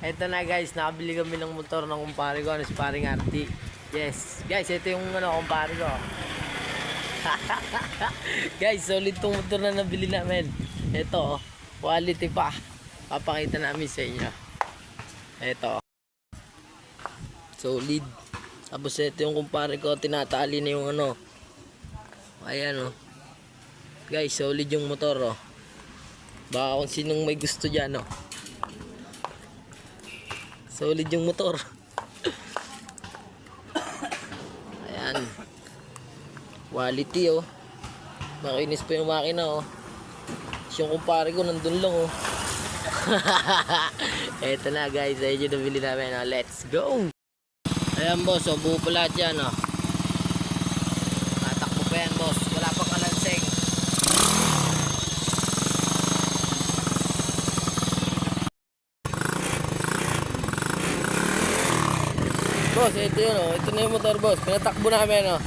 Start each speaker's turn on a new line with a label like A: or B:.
A: Eto na guys, nakabili kami ng motor ng kumpare ko, si paring Arti. Yes, guys, ito yung kumpare ko. Guys, solid tong motor na nabili namin. Ito, quality pa. Papakita namin sa inyo. Ito. Solid. Tapos ito yung kumpare ko, tinatali na yung Ayan Guys, solid yung motor Baka kung sinong may gusto dyan Solid yung motor. Ayan. Quality Makinis pa yung makina yung kumpare ko nandun lang Eto na guys, ayun yung nabili namin Let's go. Ayan boss, buo pa lahat yan tatakbo pa yan boss, wala pang kalanseng. Boss, ito yun ito na yung motor boss, pinatakbo namin